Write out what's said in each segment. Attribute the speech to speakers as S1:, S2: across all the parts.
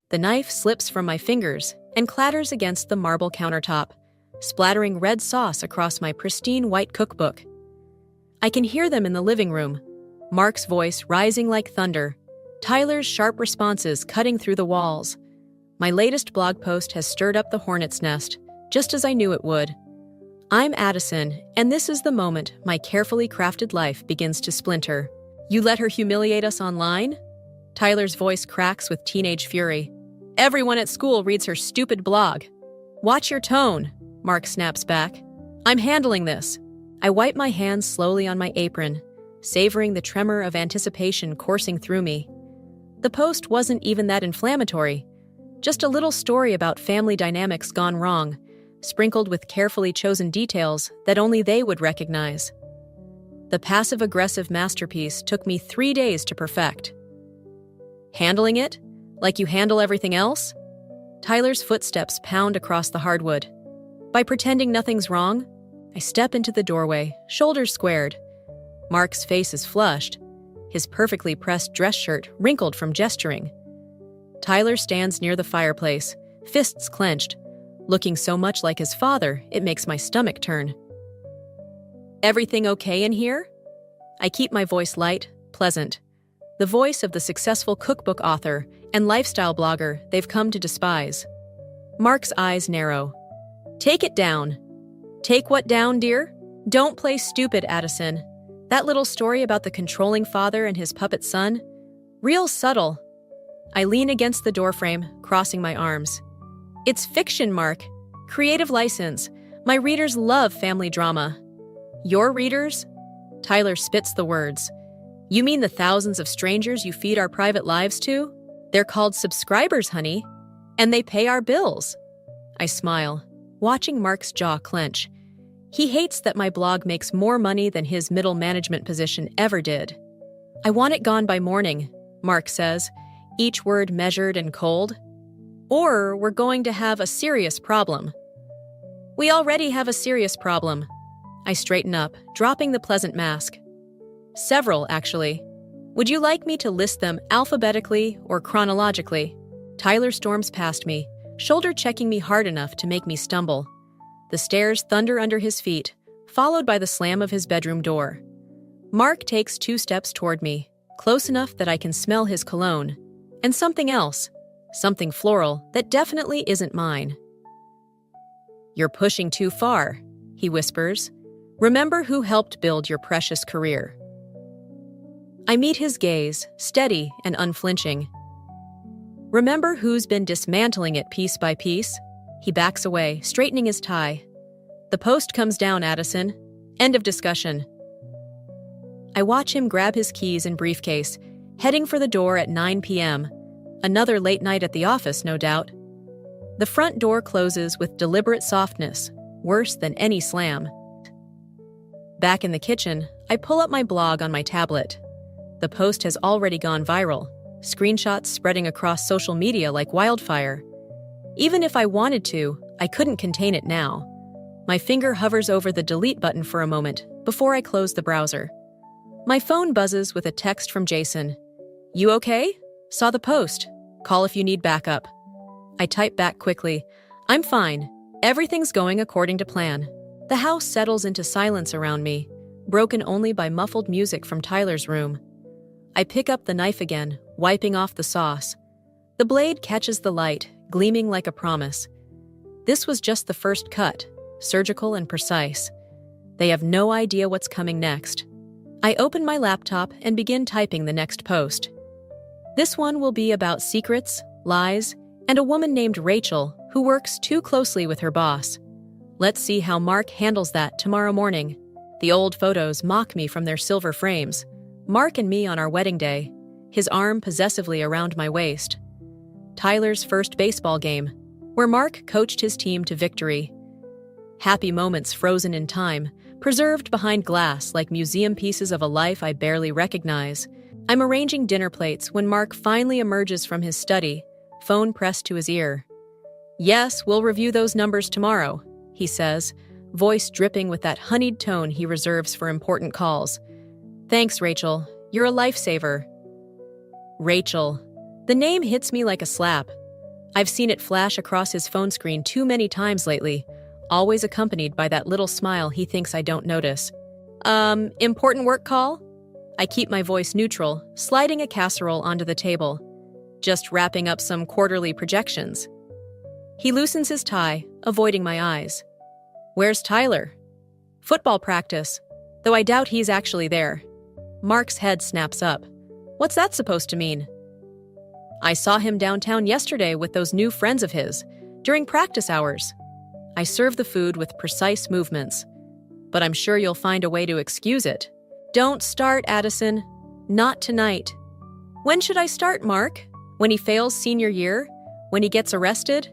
S1: The knife slips from my fingers and clatters against the marble countertop, splattering red sauce across my pristine white cookbook. I can hear them in the living room, Mark's voice rising like thunder, Tyler's sharp responses cutting through the walls. My latest blog post has stirred up the hornet's nest, just as I knew it would. I'm Addison, and this is the moment my carefully crafted life begins to splinter. You let her humiliate us online? Tyler's voice cracks with teenage fury. Everyone at school reads her stupid blog. Watch your tone, Mark snaps back. I'm handling this. I wipe my hands slowly on my apron, savoring the tremor of anticipation coursing through me. The post wasn't even that inflammatory, just a little story about family dynamics gone wrong, sprinkled with carefully chosen details that only they would recognize. The passive-aggressive masterpiece took me 3 days to perfect. Handling it? Like you handle everything else? Tyler's footsteps pound across the hardwood. By pretending nothing's wrong, I step into the doorway, shoulders squared. Mark's face is flushed, his perfectly pressed dress shirt wrinkled from gesturing. Tyler stands near the fireplace, fists clenched, looking so much like his father it makes my stomach turn. Everything okay in here? I keep my voice light, pleasant. The voice of the successful cookbook author and lifestyle blogger they've come to despise. Mark's eyes narrow. Take it down. Take what down, dear? Don't play stupid, Addison. That little story about the controlling father and his puppet son? Real subtle. I lean against the doorframe, crossing my arms. It's fiction, Mark. Creative license. My readers love family drama. Your readers? Tyler spits the words. You mean the thousands of strangers you feed our private lives to? They're called subscribers, honey. And they pay our bills. I smile, watching Mark's jaw clench. He hates that my blog makes more money than his middle management position ever did. I want it gone by morning, Mark says, each word measured and cold. Or we're going to have a serious problem. We already have a serious problem. I straighten up, dropping the pleasant mask. Several, actually. Would you like me to list them alphabetically or chronologically? Tyler storms past me, shoulder checking me hard enough to make me stumble. The stairs thunder under his feet, followed by the slam of his bedroom door. Mark takes 2 steps toward me, close enough that I can smell his cologne, and something else, something floral that definitely isn't mine. You're pushing too far, he whispers. Remember who helped build your precious career. I meet his gaze, steady and unflinching. Remember who's been dismantling it piece by piece? He backs away, straightening his tie. The post comes down, Addison. End of discussion. I watch him grab his keys and briefcase, heading for the door at 9 p.m. Another late night at the office, no doubt. The front door closes with deliberate softness, worse than any slam. Back in the kitchen, I pull up my blog on my tablet. The post has already gone viral, screenshots spreading across social media like wildfire. Even if I wanted to, I couldn't contain it now. My finger hovers over the delete button for a moment before I close the browser. My phone buzzes with a text from Jason. You okay? Saw the post. Call if you need backup. I type back quickly. I'm fine. Everything's going according to plan. The house settles into silence around me, broken only by muffled music from Tyler's room. I pick up the knife again, wiping off the sauce. The blade catches the light, gleaming like a promise. This was just the first cut, surgical and precise. They have no idea what's coming next. I open my laptop and begin typing the next post. This one will be about secrets, lies, and a woman named Rachel who works too closely with her boss. Let's see how Mark handles that tomorrow morning. The old photos mock me from their silver frames. Mark and me on our wedding day, his arm possessively around my waist. Tyler's first baseball game, where Mark coached his team to victory. Happy moments frozen in time, preserved behind glass like museum pieces of a life I barely recognize. I'm arranging dinner plates when Mark finally emerges from his study, phone pressed to his ear. Yes, we'll review those numbers tomorrow, he says, voice dripping with that honeyed tone he reserves for important calls. Thanks, Rachel. You're a lifesaver. Rachel. The name hits me like a slap. I've seen it flash across his phone screen too many times lately, always accompanied by that little smile he thinks I don't notice. Important work call? I keep my voice neutral, sliding a casserole onto the table. Just wrapping up some quarterly projections. He loosens his tie, avoiding my eyes. Where's Tyler? Football practice, though I doubt he's actually there. Mark's head snaps up. What's that supposed to mean? I saw him downtown yesterday with those new friends of his, during practice hours. I serve the food with precise movements, but I'm sure you'll find a way to excuse it. Don't start, Addison. Not tonight. When should I start, Mark? When he fails senior year? When he gets arrested?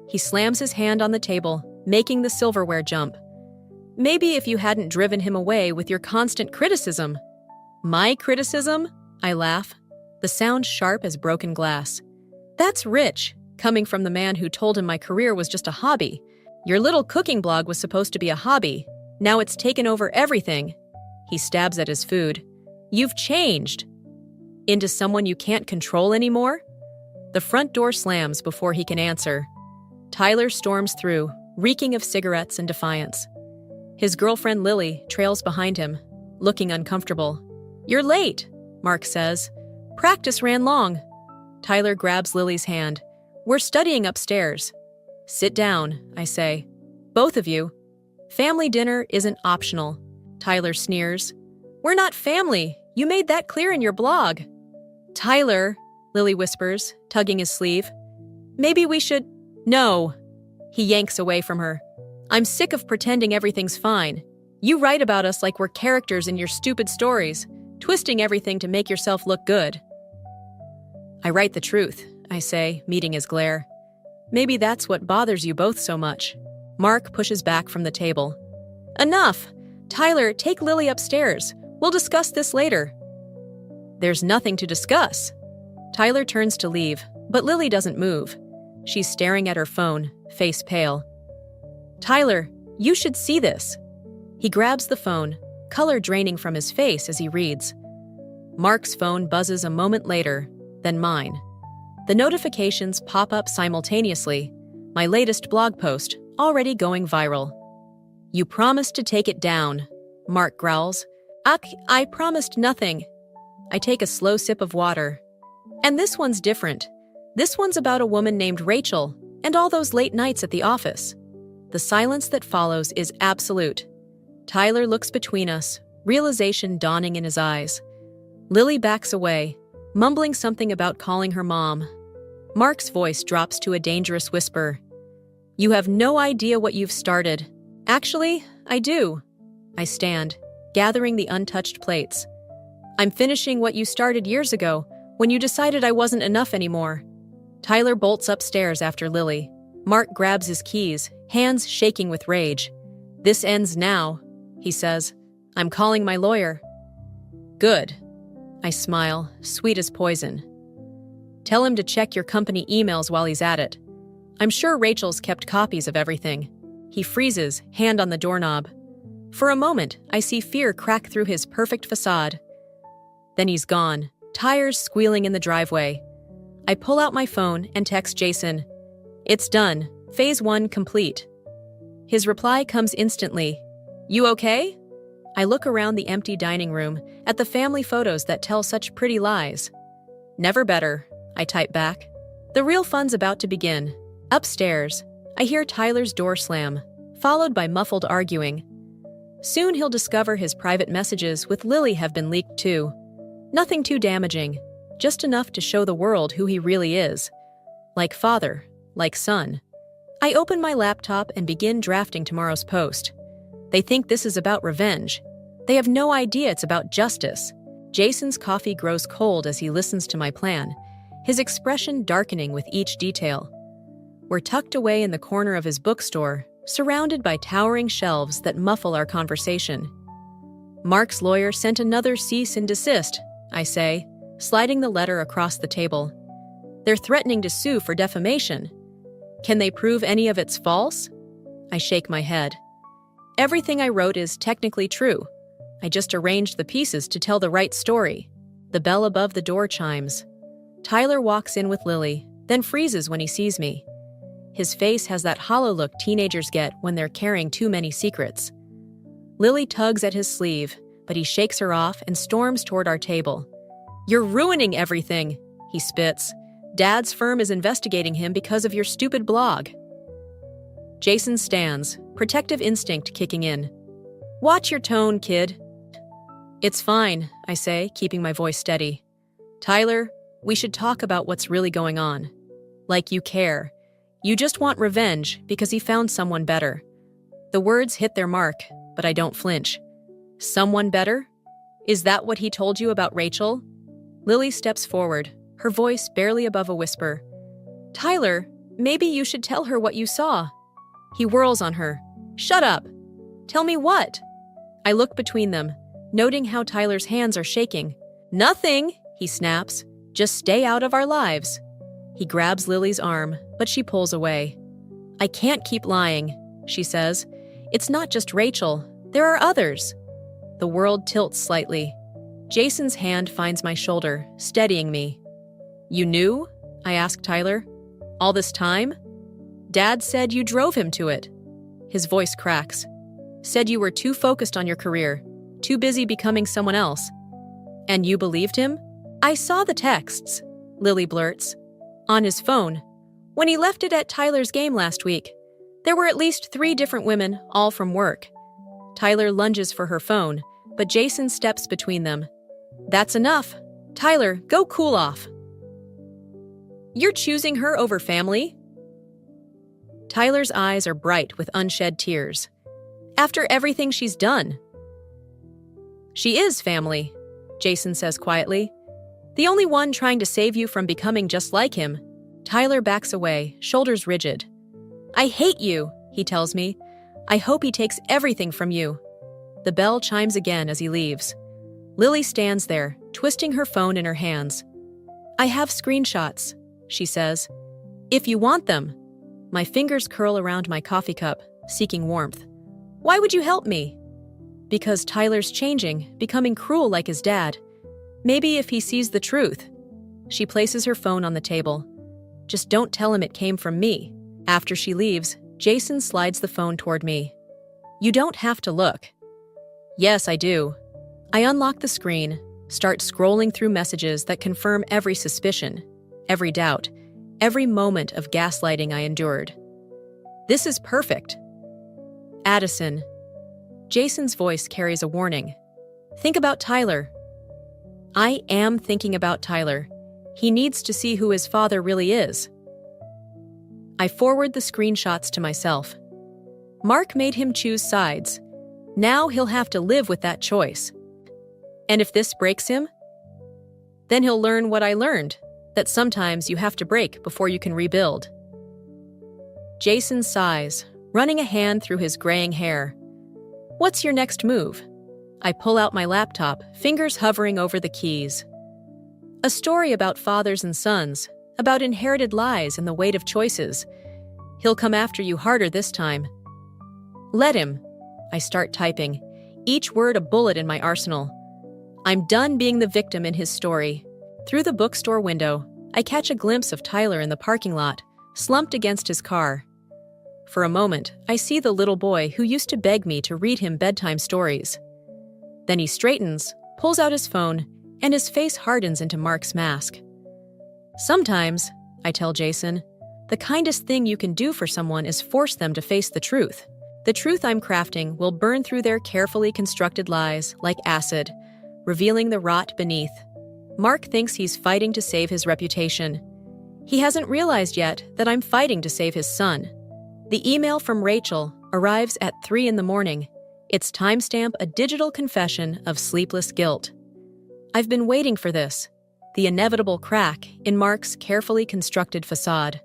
S1: He slams his hand on the table, making the silverware jump. Maybe if you hadn't driven him away with your constant criticism. My criticism? I laugh, the sound sharp as broken glass. That's rich, coming from the man who told him my career was just a hobby. Your little cooking blog was supposed to be a hobby. Now it's taken over everything. He stabs at his food. You've changed. Into someone you can't control anymore? The front door slams before he can answer. Tyler storms through, reeking of cigarettes and defiance. His girlfriend Lily trails behind him, looking uncomfortable. You're late, Mark says. Practice ran long. Tyler grabs Lily's hand. We're studying upstairs. Sit down, I say. Both of you. Family dinner isn't optional. Tyler sneers. We're not family. You made that clear in your blog. Tyler, Lily whispers, tugging his sleeve. Maybe we should... No. He yanks away from her. I'm sick of pretending everything's fine. You write about us like we're characters in your stupid stories, twisting everything to make yourself look good. I write the truth, I say, meeting his glare. Maybe that's what bothers you both so much. Mark pushes back from the table. Enough! Tyler, take Lily upstairs. We'll discuss this later. There's nothing to discuss. Tyler turns to leave, but Lily doesn't move. She's staring at her phone, face pale. Tyler, you should see this. He grabs the phone, color draining from his face as he reads. Mark's phone buzzes a moment later, then mine. The notifications pop up simultaneously. My latest blog post, already going viral. You promised to take it down, Mark growls. I promised nothing. I take a slow sip of water. And this one's different. This one's about a woman named Rachel and all those late nights at the office. The silence that follows is absolute. Tyler looks between us, realization dawning in his eyes. Lily backs away, mumbling something about calling her mom. Mark's voice drops to a dangerous whisper. You have no idea what you've started. Actually, I do. I stand, gathering the untouched plates. I'm finishing what you started years ago, when you decided I wasn't enough anymore. Tyler bolts upstairs after Lily. Mark grabs his keys, hands shaking with rage. This ends now, he says. I'm calling my lawyer. Good. I smile, sweet as poison. Tell him to check your company emails while he's at it. I'm sure Rachel's kept copies of everything. He freezes, hand on the doorknob. For a moment, I see fear crack through his perfect facade. Then he's gone, tires squealing in the driveway. I pull out my phone and text Jason. It's done. Phase 1 complete. His reply comes instantly. You okay? I look around the empty dining room at the family photos that tell such pretty lies. Never better, I type back. The real fun's about to begin. Upstairs, I hear Tyler's door slam, followed by muffled arguing. Soon he'll discover his private messages with Lily have been leaked too. Nothing too damaging, just enough to show the world who he really is. Like father, like son. I open my laptop and begin drafting tomorrow's post. They think this is about revenge. They have no idea it's about justice. Jason's coffee grows cold as he listens to my plan, his expression darkening with each detail. We're tucked away in the corner of his bookstore, surrounded by towering shelves that muffle our conversation. Mark's lawyer sent another cease and desist, I say, sliding the letter across the table. They're threatening to sue for defamation. Can they prove any of it's false? I shake my head. Everything I wrote is technically true. I just arranged the pieces to tell the right story. The bell above the door chimes. Tyler walks in with Lily, then freezes when he sees me. His face has that hollow look teenagers get when they're carrying too many secrets. Lily tugs at his sleeve, but he shakes her off and storms toward our table. "You're ruining everything," he spits. "Dad's firm is investigating him because of your stupid blog." Jason stands, protective instinct kicking in. "Watch your tone, kid." "It's fine," I say, keeping my voice steady. "Tyler, we should talk about what's really going on. Like you care. You just want revenge because he found someone better." The words hit their mark, but I don't flinch. "Someone better? Is that what he told you about Rachel?" Lily steps forward, her voice barely above a whisper. "Tyler, maybe you should tell her what you saw." He whirls on her. "Shut up! Tell me what?" I look between them, noting how Tyler's hands are shaking. "Nothing," he snaps. "Just stay out of our lives." He grabs Lily's arm, but she pulls away. "I can't keep lying," she says. "It's not just Rachel. There are others." The world tilts slightly. Jason's hand finds my shoulder, steadying me. "You knew?" I ask Tyler. "All this time?" "Dad said you drove him to it." His voice cracks. "Said you were too focused on your career, too busy becoming someone else." "And you believed him?" "I saw the texts," Lily blurts. "On his phone. When he left it at Tyler's game last week. There were at least 3 different women, all from work." Tyler lunges for her phone, but Jason steps between them. "That's enough. Tyler, go cool off." "You're choosing her over family?" Tyler's eyes are bright with unshed tears. "After everything she's done." "She is family," Jason says quietly. "The only one trying to save you from becoming just like him." Tyler backs away, shoulders rigid. "I hate you," he tells me. "I hope he takes everything from you." The bell chimes again as he leaves. Lily stands there, twisting her phone in her hands. "I have screenshots," she says. "If you want them." My fingers curl around my coffee cup, seeking warmth. "Why would you help me?" "Because Tyler's changing, becoming cruel like his dad. Maybe if he sees the truth." She places her phone on the table. "Just don't tell him it came from me." After she leaves, Jason slides the phone toward me. "You don't have to look." "Yes, I do." I unlock the screen, start scrolling through messages that confirm every suspicion, every doubt, every moment of gaslighting I endured. "This is perfect." "Addison." Jason's voice carries a warning. "Think about Tyler." I am thinking about Tyler. He needs to see who his father really is. I forward the screenshots to myself. Mark made him choose sides. Now he'll have to live with that choice. And if this breaks him, then he'll learn what I learned, that sometimes you have to break before you can rebuild. Jason sighs, running a hand through his graying hair. "What's your next move?" I pull out my laptop, fingers hovering over the keys. "A story about fathers and sons, about inherited lies and the weight of choices. He'll come after you harder this time." "Let him." I start typing, each word a bullet in my arsenal. I'm done being the victim in his story. Through the bookstore window, I catch a glimpse of Tyler in the parking lot, slumped against his car. For a moment, I see the little boy who used to beg me to read him bedtime stories. Then he straightens, pulls out his phone, and his face hardens into Mark's mask. "Sometimes," I tell Jason, "the kindest thing you can do for someone is force them to face the truth. The truth I'm crafting will burn through their carefully constructed lies like acid, revealing the rot beneath." Mark thinks he's fighting to save his reputation. He hasn't realized yet that I'm fighting to save his son. The email from Rachel arrives at 3 a.m. Its timestamp a digital confession of sleepless guilt. I've been waiting for this, the inevitable crack in Mark's carefully constructed facade.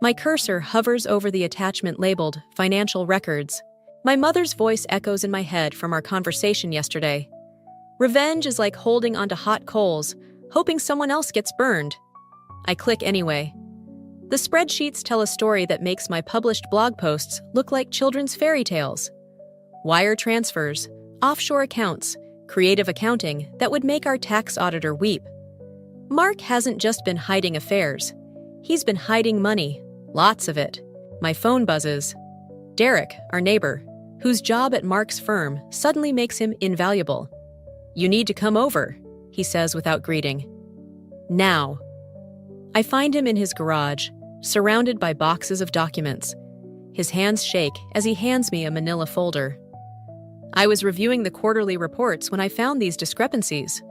S1: My cursor hovers over the attachment labeled Financial Records. My mother's voice echoes in my head from our conversation yesterday. Revenge is like holding onto hot coals, hoping someone else gets burned. I click anyway. The spreadsheets tell a story that makes my published blog posts look like children's fairy tales. Wire transfers, offshore accounts, creative accounting that would make our tax auditor weep. Mark hasn't just been hiding affairs. He's been hiding money, lots of it. My phone buzzes. Derek, our neighbor, whose job at Mark's firm suddenly makes him invaluable. "You need to come over," he says without greeting. "Now." I find him in his garage, surrounded by boxes of documents. His hands shake as he hands me a manila folder. "I was reviewing the quarterly reports when I found these discrepancies.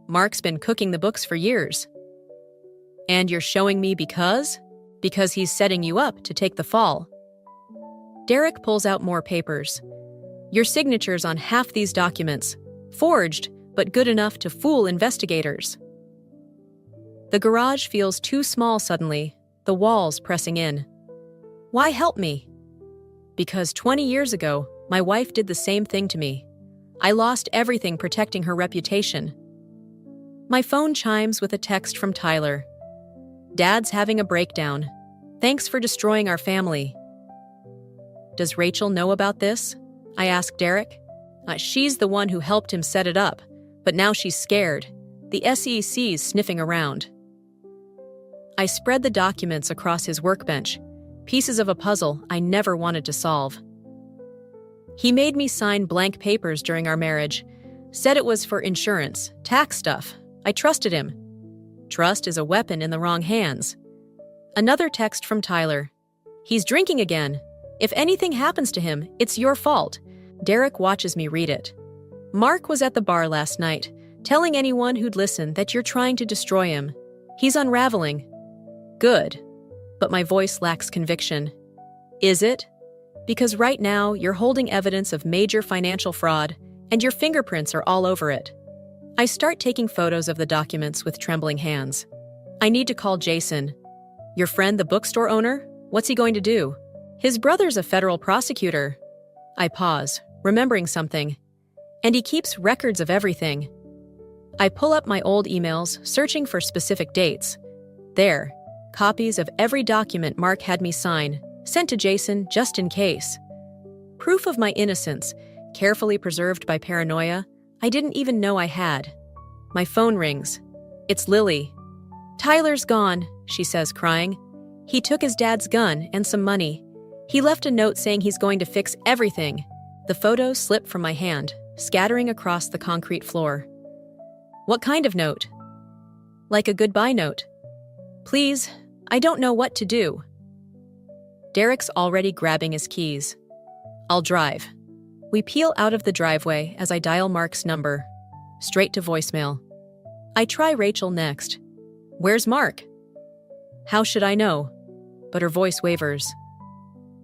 S1: Mark's been cooking the books for years." "And you're showing me because?" "Because he's setting you up to take the fall." Derek pulls out more papers. "Your signature's on half these documents. Forged, but good enough to fool investigators." The garage feels too small suddenly, the walls pressing in. "Why help me?" "Because 20 years ago, my wife did the same thing to me. I lost everything protecting her reputation." My phone chimes with a text from Tyler. "Dad's having a breakdown. Thanks for destroying our family." "Does Rachel know about this?" I ask Derek. She's the one who helped him set it up, but now she's scared. The SEC's sniffing around." I spread the documents across his workbench, pieces of a puzzle I never wanted to solve. "He made me sign blank papers during our marriage. Said it was for insurance, tax stuff. I trusted him. Trust is a weapon in the wrong hands." Another text from Tyler. "He's drinking again. If anything happens to him, it's your fault." Derek watches me read it. "Mark was at the bar last night, telling anyone who'd listen that you're trying to destroy him. He's unraveling." "Good." But my voice lacks conviction. "Is it? Because right now you're holding evidence of major financial fraud, and your fingerprints are all over it." I start taking photos of the documents with trembling hands. "I need to call Jason." "Your friend, the bookstore owner? What's he going to do?" "His brother's a federal prosecutor." I pause, remembering something. "And he keeps records of everything." I pull up my old emails, searching for specific dates. There, copies of every document Mark had me sign, sent to Jason just in case. Proof of my innocence, carefully preserved by paranoia, I didn't even know I had. My phone rings. It's Lily. "Tyler's gone," she says, crying. "He took his dad's gun and some money. He left a note saying he's going to fix everything." The photos slip from my hand, scattering across the concrete floor. "What kind of note?" "Like a goodbye note." "Please, I don't know what to do." Derek's already grabbing his keys. "I'll drive." We peel out of the driveway as I dial Mark's number. Straight to voicemail. I try Rachel next. "Where's Mark?" "How should I know?" But her voice wavers.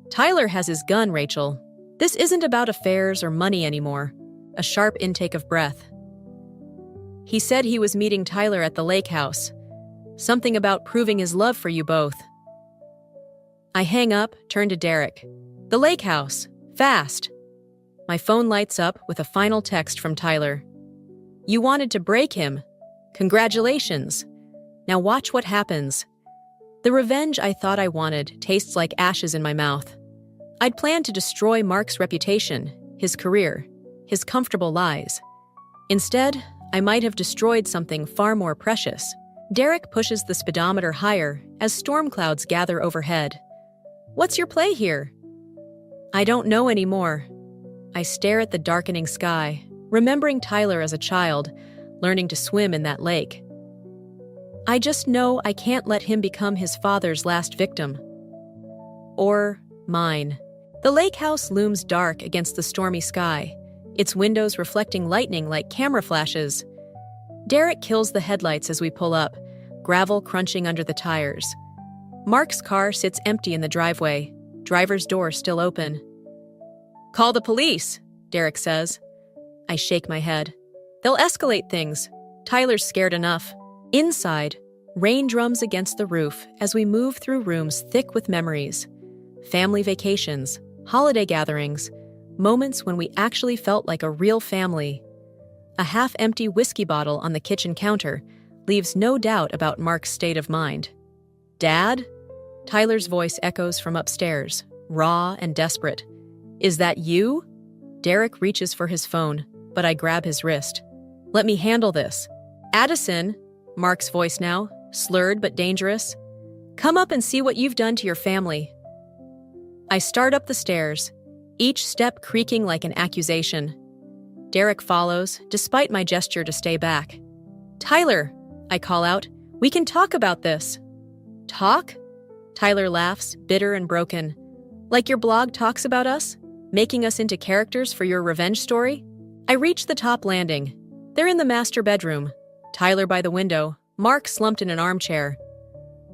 S1: "Tyler has his gun, Rachel. This isn't about affairs or money anymore." A sharp intake of breath. "He said he was meeting Tyler at the lake house. Something about proving his love for you both." I hang up, turn to Derek. "The lake house. Fast." My phone lights up with a final text from Tyler. "You wanted to break him. Congratulations. Now watch what happens." The revenge I thought I wanted tastes like ashes in my mouth. I'd planned to destroy Mark's reputation, his career, his comfortable lies. Instead, I might have destroyed something far more precious. Derek pushes the speedometer higher as storm clouds gather overhead. "What's your play here?" "I don't know anymore." I stare at the darkening sky, remembering Tyler as a child, learning to swim in that lake. I just know I can't let him become his father's last victim. Or mine. The lake house looms dark against the stormy sky, its windows reflecting lightning like camera flashes. Derek kills the headlights as we pull up, gravel crunching under the tires. Mark's car sits empty in the driveway, driver's door still open. "Call the police," Derek says. I shake my head. "They'll escalate things. Tyler's scared enough." Inside, rain drums against the roof as we move through rooms thick with memories. Family vacations, holiday gatherings, moments when we actually felt like a real family. A half-empty whiskey bottle on the kitchen counter leaves no doubt about Mark's state of mind. "Dad?" Tyler's voice echoes from upstairs, raw and desperate. "Is that you?" Derek reaches for his phone, but I grab his wrist. "Let me handle this." "Addison," Mark's voice now, slurred but dangerous. Come up and see what you've done to your family. I start up the stairs, each step creaking like an accusation. Derek follows, despite my gesture to stay back. Tyler, I call out, we can talk about this. Talk? Tyler laughs, bitter and broken. Like your blog talks about us? Making us into characters for your revenge story? I reach the top landing. They're in the master bedroom. Tyler by the window, Mark slumped in an armchair.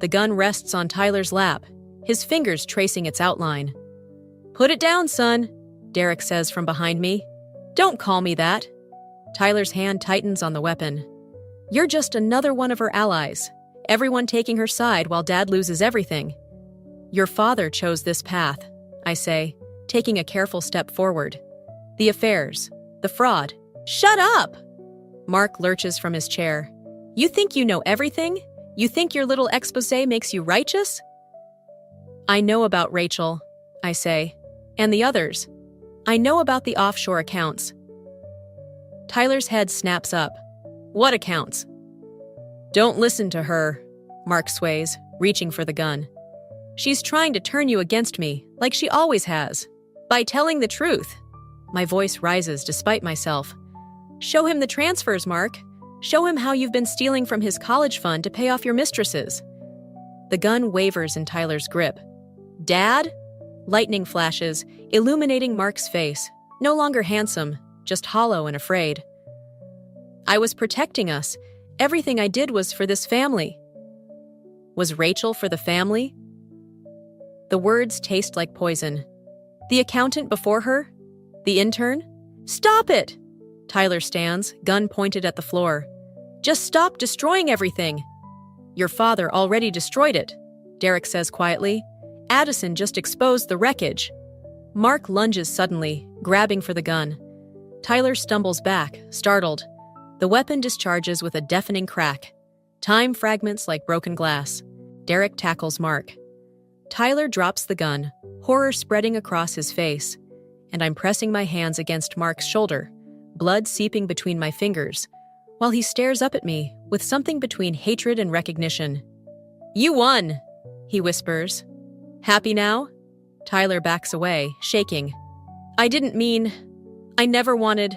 S1: The gun rests on Tyler's lap, his fingers tracing its outline. Put it down, son, Derek says from behind me. Don't call me that. Tyler's hand tightens on the weapon. You're just another one of her allies, everyone taking her side while Dad loses everything. Your father chose this path, I say, taking a careful step forward. The affairs, the fraud. Shut up! Mark lurches from his chair. You think you know everything? You think your little exposé makes you righteous? I know about Rachel, I say, and the others. I know about the offshore accounts. Tyler's head snaps up. What accounts? Don't listen to her, Mark sways, reaching for the gun. She's trying to turn you against me, like she always has. By telling the truth. My voice rises despite myself. Show him the transfers, Mark. Show him how you've been stealing from his college fund to pay off your mistresses. The gun wavers in Tyler's grip. Dad? Lightning flashes, illuminating Mark's face, no longer handsome, just hollow and afraid. I was protecting us. Everything I did was for this family. Was Rachel for the family? The words taste like poison. The accountant before her? The intern? Stop it! Tyler stands, gun pointed at the floor. Just stop destroying everything. Your father already destroyed it, Derek says quietly. Addison just exposed the wreckage. Mark lunges suddenly, grabbing for the gun. Tyler stumbles back, startled. The weapon discharges with a deafening crack. Time fragments like broken glass. Derek tackles Mark. Tyler drops the gun, horror spreading across his face, and I'm pressing my hands against Mark's shoulder, blood seeping between my fingers, while he stares up at me with something between hatred and recognition. You won, he whispers. Happy now? Tyler backs away, shaking. I didn't mean... I never wanted...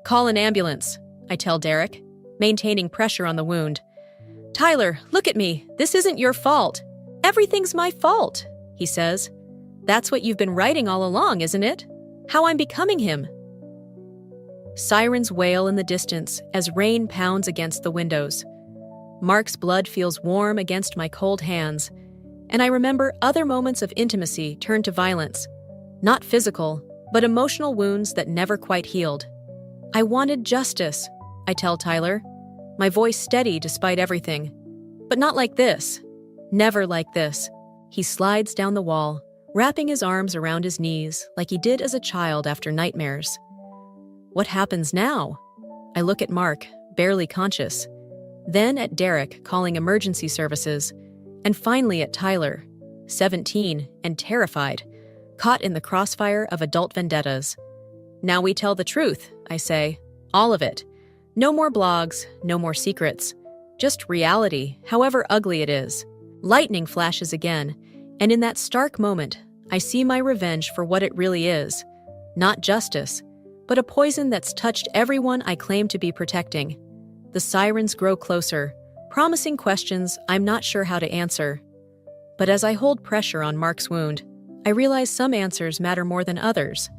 S1: Call an ambulance, I tell Derek, maintaining pressure on the wound. Tyler, look at me. This isn't your fault. Everything's my fault, he says. That's what you've been writing all along, isn't it? How I'm becoming him. Sirens wail in the distance as rain pounds against the windows. Mark's blood feels warm against my cold hands, and I remember other moments of intimacy turned to violence. Not physical, but emotional wounds that never quite healed. I wanted justice, I tell Tyler, my voice steady despite everything. But not like this. Never like this. He slides down the wall, wrapping his arms around his knees like he did as a child after nightmares. What happens now? I look at Mark, barely conscious, then at Derek calling emergency services, and finally at Tyler, 17 and terrified, caught in the crossfire of adult vendettas. Now we tell the truth, I say, all of it. No more blogs, no more secrets. Just reality, however ugly it is. Lightning flashes again, and in that stark moment, I see my revenge for what it really is. Not justice, but a poison that's touched everyone I claim to be protecting. The sirens grow closer, promising questions I'm not sure how to answer. But as I hold pressure on Mark's wound, I realize some answers matter more than others,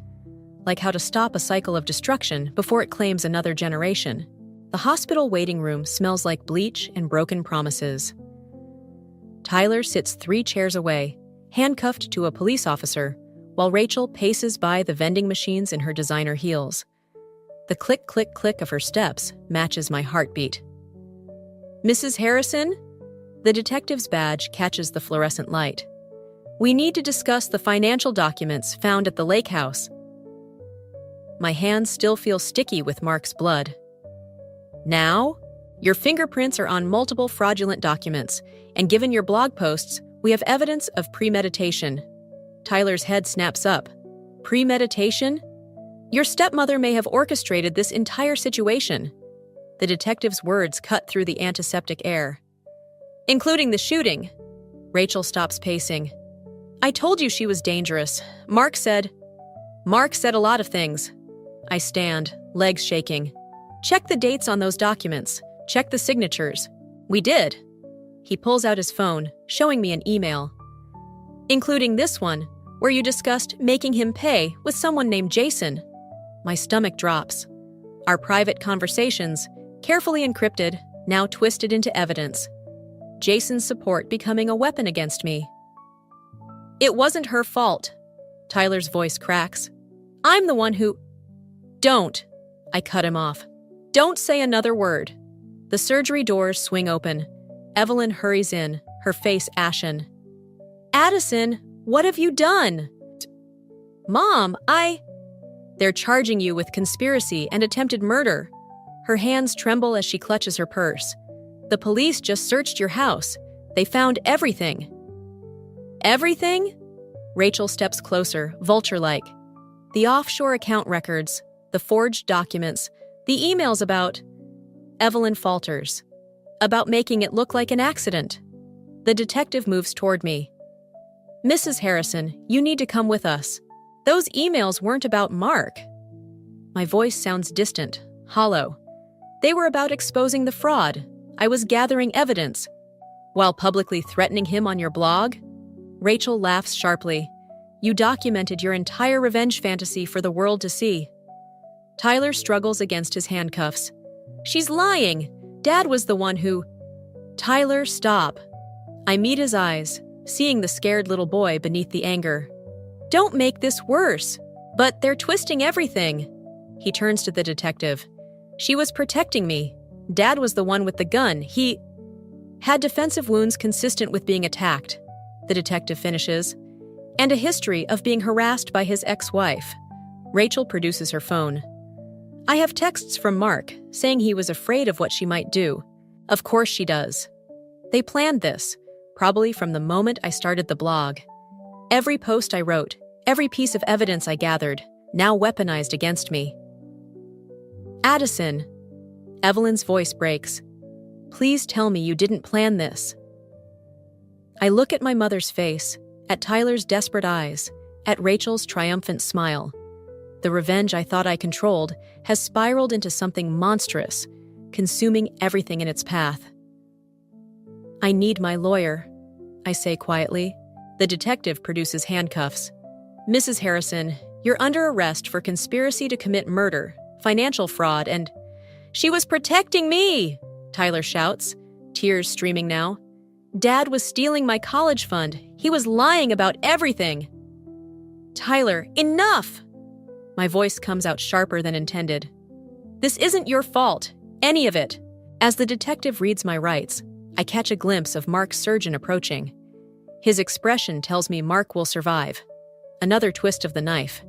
S1: like how to stop a cycle of destruction before it claims another generation. The hospital waiting room smells like bleach and broken promises. Tyler sits 3 chairs away, handcuffed to a police officer, while Rachel paces by the vending machines in her designer heels. The click, click, click of her steps matches my heartbeat. Mrs. Harrison? The detective's badge catches the fluorescent light. We need to discuss the financial documents found at the lake house. My hands still feel sticky with Mark's blood. Now? Your fingerprints are on multiple fraudulent documents, and given your blog posts, we have evidence of premeditation. Tyler's head snaps up. Premeditation? Your stepmother may have orchestrated this entire situation. The detective's words cut through the antiseptic air. Including the shooting. Rachel stops pacing. I told you she was dangerous. Mark said a lot of things. I stand, legs shaking. Check the dates on those documents. Check the signatures. We did. He pulls out his phone, showing me an email. Including this one, where you discussed making him pay with someone named Jason. My stomach drops. Our private conversations, carefully encrypted, now twisted into evidence. Jason's support becoming a weapon against me. It wasn't her fault. Tyler's voice cracks. I'm the one who... Don't. I cut him off. Don't say another word. The surgery doors swing open. Evelyn hurries in, her face ashen. Addison, what have you done? Mom, They're charging you with conspiracy and attempted murder. Her hands tremble as she clutches her purse. The police just searched your house. They found everything. Everything? Rachel steps closer, vulture-like. The offshore account records, the forged documents, the emails about... Evelyn falters. About making it look like an accident. The detective moves toward me. Mrs. Harrison, you need to come with us. Those emails weren't about Mark. My voice sounds distant, hollow. They were about exposing the fraud. I was gathering evidence. While publicly threatening him on your blog? Rachel laughs sharply. You documented your entire revenge fantasy for the world to see. Tyler struggles against his handcuffs. She's lying. Dad was the one who... Tyler, stop. I meet his eyes, seeing the scared little boy beneath the anger. Don't make this worse. But they're twisting everything. He turns to the detective. She was protecting me. Dad was the one with the gun. He had defensive wounds consistent with being attacked, the detective finishes, and a history of being harassed by his ex-wife. Rachel produces her phone. I have texts from Mark saying he was afraid of what she might do. Of course she does. They planned this, probably from the moment I started the blog. Every post I wrote, every piece of evidence I gathered, now weaponized against me. Addison. Evelyn's voice breaks. Please tell me you didn't plan this. I look at my mother's face, at Tyler's desperate eyes, at Rachel's triumphant smile. The revenge I thought I controlled has spiraled into something monstrous, consuming everything in its path. I need my lawyer, I say quietly. The detective produces handcuffs. Mrs. Harrison, you're under arrest for conspiracy to commit murder, financial fraud, and... She was protecting me, Tyler shouts, tears streaming now. Dad was stealing my college fund. He was lying about everything. Tyler, enough! My voice comes out sharper than intended. This isn't your fault, any of it. As the detective reads my rights, I catch a glimpse of Mark's surgeon approaching. His expression tells me Mark will survive. Another twist of the knife.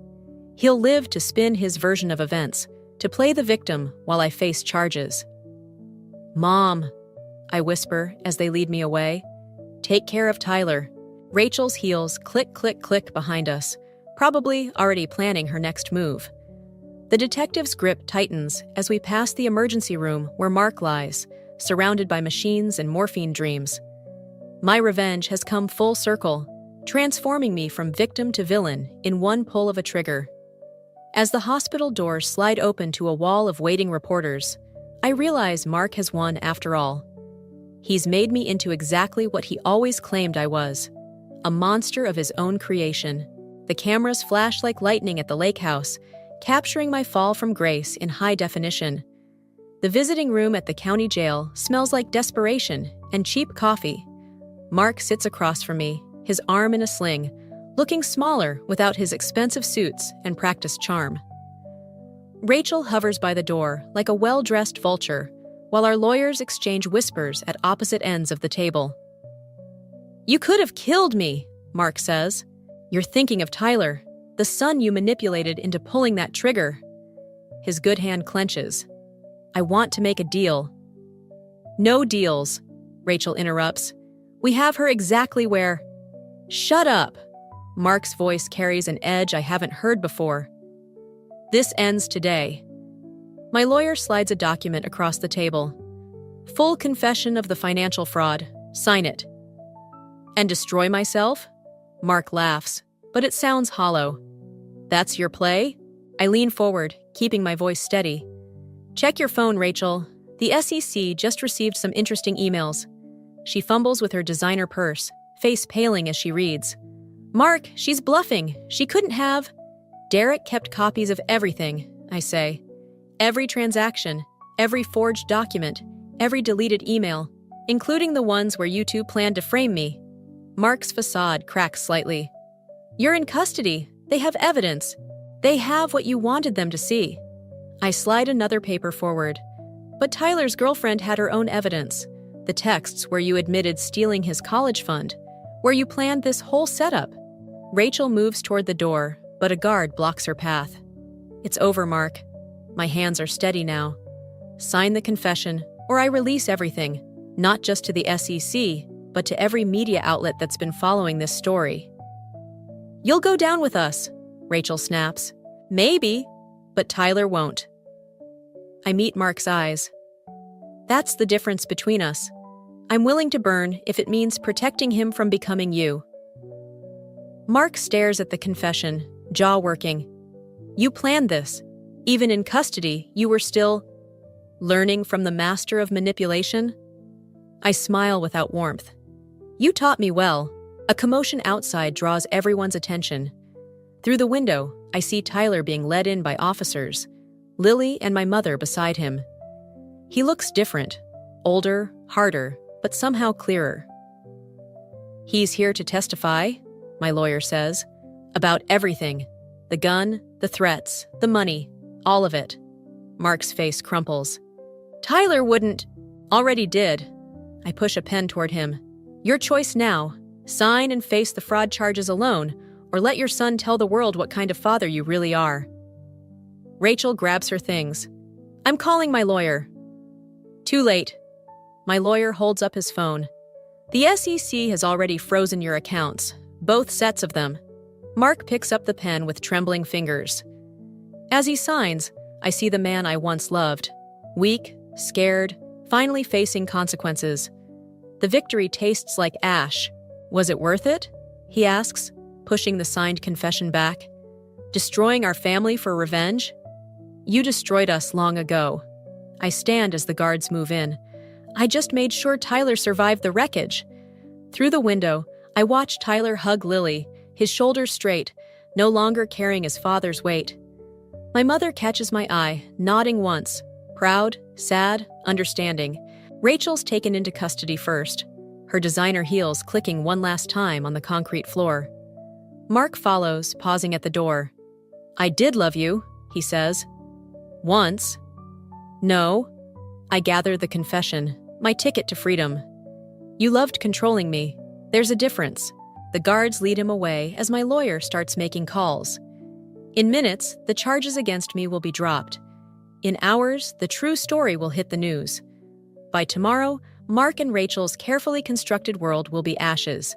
S1: He'll live to spin his version of events, to play the victim while I face charges. Mom, I whisper as they lead me away. Take care of Tyler. Rachel's heels click, click, click behind us, probably already planning her next move. The detective's grip tightens as we pass the emergency room where Mark lies, surrounded by machines and morphine dreams. My revenge has come full circle, transforming me from victim to villain in one pull of a trigger. As the hospital doors slide open to a wall of waiting reporters, I realize Mark has won after all. He's made me into exactly what he always claimed I was, a monster of his own creation. The cameras flash like lightning at the lake house, capturing my fall from grace in high definition. The visiting room at the county jail smells like desperation and cheap coffee. Mark sits across from me, his arm in a sling, looking smaller without his expensive suits and practiced charm. Rachel hovers by the door like a well-dressed vulture, while our lawyers exchange whispers at opposite ends of the table. You could have killed me, Mark says. You're thinking of Tyler, the son you manipulated into pulling that trigger. His good hand clenches. I want to make a deal. No deals, Rachel interrupts. We have her exactly where... Shut up. Mark's voice carries an edge I haven't heard before. This ends today. My lawyer slides a document across the table. Full confession of the financial fraud. Sign it. And destroy myself? Mark laughs, but it sounds hollow. That's your play? I lean forward, keeping my voice steady. Check your phone, Rachel. The SEC just received some interesting emails. She fumbles with her designer purse, face paling as she reads. Mark, she's bluffing. She couldn't have. Derek kept copies of everything, I say. Every transaction, every forged document, every deleted email, including the ones where you two planned to frame me. Mark's facade cracks slightly. You're in custody. They have evidence. They have what you wanted them to see. I slide another paper forward. But Tyler's girlfriend had her own evidence. The texts where you admitted stealing his college fund, where you planned this whole setup. Rachel moves toward the door, but a guard blocks her path. It's over, Mark. My hands are steady now. Sign the confession, or I release everything, not just to the SEC, but to every media outlet that's been following this story. You'll go down with us, Rachel snaps. Maybe, but Tyler won't. I meet Mark's eyes. That's the difference between us. I'm willing to burn if it means protecting him from becoming you. Mark stares at the confession, jaw working. You planned this. Even in custody, you were still learning from the master of manipulation? I smile without warmth. You taught me well. A commotion outside draws everyone's attention. Through the window, I see Tyler being led in by officers, Lily and my mother beside him. He looks different, older, harder, but somehow clearer. He's here to testify, my lawyer says, about everything. The gun, the threats, the money, all of it. Mark's face crumples. Tyler wouldn't. Already did. I push a pen toward him. Your choice now. Sign and face the fraud charges alone, or let your son tell the world what kind of father you really are. Rachel grabs her things. I'm calling my lawyer. Too late. My lawyer holds up his phone. The SEC has already frozen your accounts, both sets of them. Mark picks up the pen with trembling fingers. As he signs, I see the man I once loved. Weak, scared, finally facing consequences. The victory tastes like ash. Was it worth it? He asks, pushing the signed confession back. Destroying our family for revenge? You destroyed us long ago. I stand as the guards move in. I just made sure Tyler survived the wreckage. Through the window, I watch Tyler hug Lily, his shoulders straight, no longer carrying his father's weight. My mother catches my eye, nodding once, proud, sad, understanding. Rachel's taken into custody first, her designer heels clicking one last time on the concrete floor. Mark follows, pausing at the door. I did love you, he says. Once. No. I gather the confession, my ticket to freedom. You loved controlling me. There's a difference. The guards lead him away as my lawyer starts making calls. In minutes, the charges against me will be dropped. In hours, the true story will hit the news. By tomorrow, Mark and Rachel's carefully constructed world will be ashes.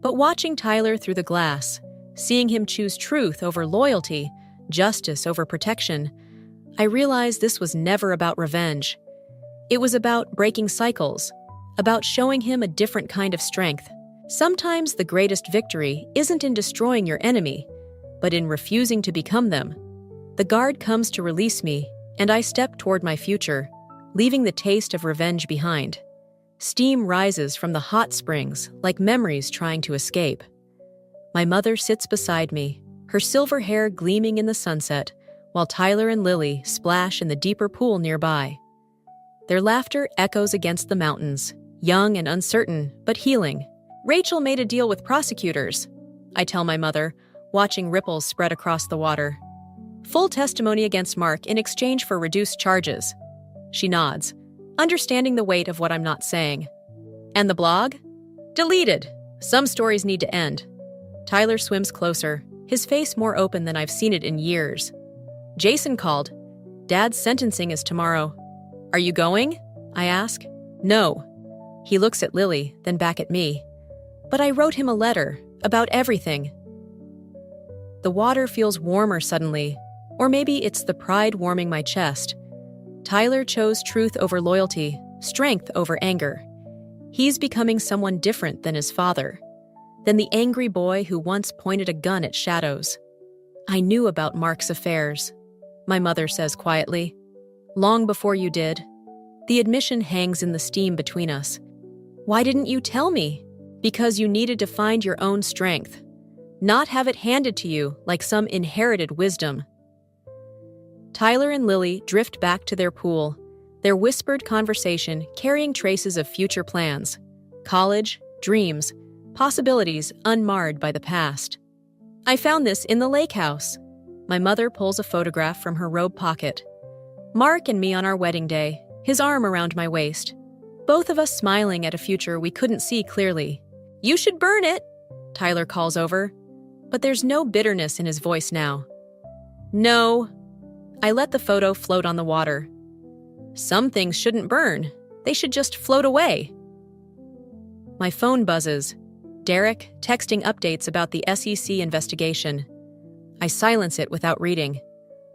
S1: But watching Tyler through the glass, seeing him choose truth over loyalty, justice over protection, I realized this was never about revenge. It was about breaking cycles, about showing him a different kind of strength. Sometimes the greatest victory isn't in destroying your enemy, but in refusing to become them. The guard comes to release me, and I step toward my future, leaving the taste of revenge behind. Steam rises from the hot springs like memories trying to escape. My mother sits beside me, her silver hair gleaming in the sunset, while Tyler and Lily splash in the deeper pool nearby. Their laughter echoes against the mountains, young and uncertain, but healing. Rachel made a deal with prosecutors, I tell my mother, watching ripples spread across the water. Full testimony against Mark in exchange for reduced charges. She nods, understanding the weight of what I'm not saying. And the blog? Deleted. Some stories need to end. Tyler swims closer, his face more open than I've seen it in years. Jason called. Dad's sentencing is tomorrow. Are you going? I ask. No. He looks at Lily, then back at me. But I wrote him a letter about everything. The water feels warmer suddenly, or maybe it's the pride warming my chest. Tyler chose truth over loyalty, strength over anger. He's becoming someone different than his father, than the angry boy who once pointed a gun at shadows. I knew about Mark's affairs, my mother says quietly. Long before you did. The admission hangs in the steam between us. Why didn't you tell me? Because you needed to find your own strength, not have it handed to you like some inherited wisdom. Tyler and Lily drift back to their pool, their whispered conversation carrying traces of future plans, college, dreams, possibilities unmarred by the past. I found this in the lake house. My mother pulls a photograph from her robe pocket. Mark and me on our wedding day, his arm around my waist. Both of us smiling at a future we couldn't see clearly. You should burn it, Tyler calls over. But there's no bitterness in his voice now. No. I let the photo float on the water. Some things shouldn't burn. They should just float away. My phone buzzes. Derek texting updates about the SEC investigation. I silence it without reading.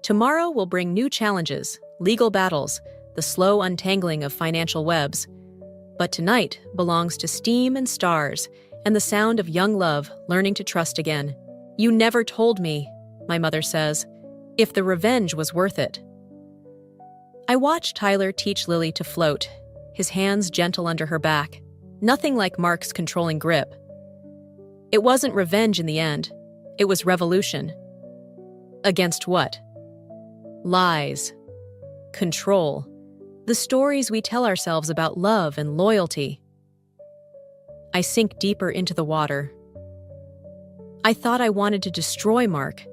S1: Tomorrow will bring new challenges, legal battles, the slow untangling of financial webs. But tonight belongs to steam and stars and the sound of young love learning to trust again. You never told me, my mother says, if the revenge was worth it. I watch Tyler teach Lily to float, his hands gentle under her back, nothing like Mark's controlling grip. It wasn't revenge in the end. It was revolution. Against what? Lies. Control. The stories we tell ourselves about love and loyalty. I sink deeper into the water. I thought I wanted to destroy Mark,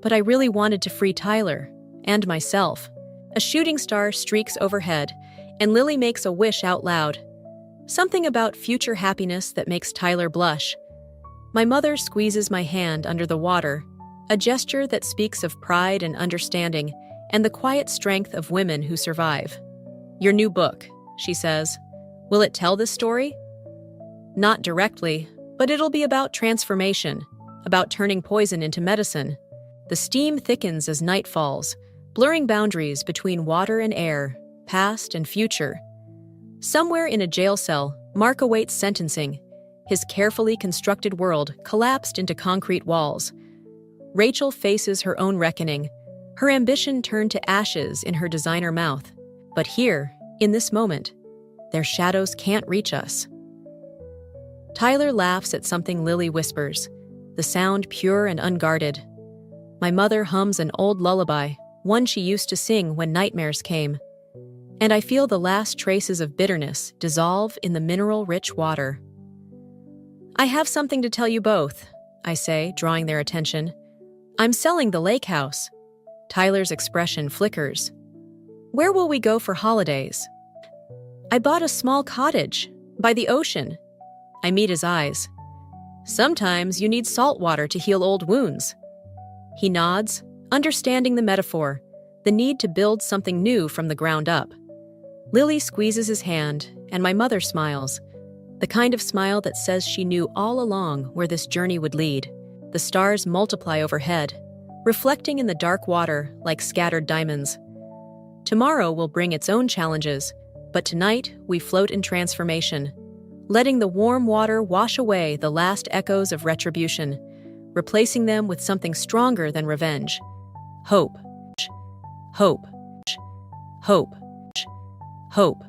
S1: but I really wanted to free Tyler and myself. A shooting star streaks overhead, and Lily makes a wish out loud. Something about future happiness that makes Tyler blush. My mother squeezes my hand under the water, a gesture that speaks of pride and understanding and the quiet strength of women who survive. Your new book, she says. Will it tell this story? Not directly, but it'll be about transformation, about turning poison into medicine. The steam thickens as night falls, blurring boundaries between water and air, past and future. Somewhere in a jail cell, Mark awaits sentencing. His carefully constructed world collapsed into concrete walls. Rachel faces her own reckoning, her ambition turned to ashes in her designer mouth. But here, in this moment, their shadows can't reach us. Tyler laughs at something Lily whispers, the sound pure and unguarded. My mother hums an old lullaby, one she used to sing when nightmares came. And I feel the last traces of bitterness dissolve in the mineral-rich water. I have something to tell you both, I say, drawing their attention. I'm selling the lake house. Tyler's expression flickers. Where will we go for holidays? I bought a small cottage by the ocean. I meet his eyes. Sometimes you need salt water to heal old wounds. He nods, understanding the metaphor, the need to build something new from the ground up. Lily squeezes his hand, and my mother smiles, the kind of smile that says she knew all along where this journey would lead. The stars multiply overhead, reflecting in the dark water like scattered diamonds. Tomorrow will bring its own challenges, but tonight we float in transformation, letting the warm water wash away the last echoes of retribution, replacing them with something stronger than revenge. Hope. Hope. Hope. Hope.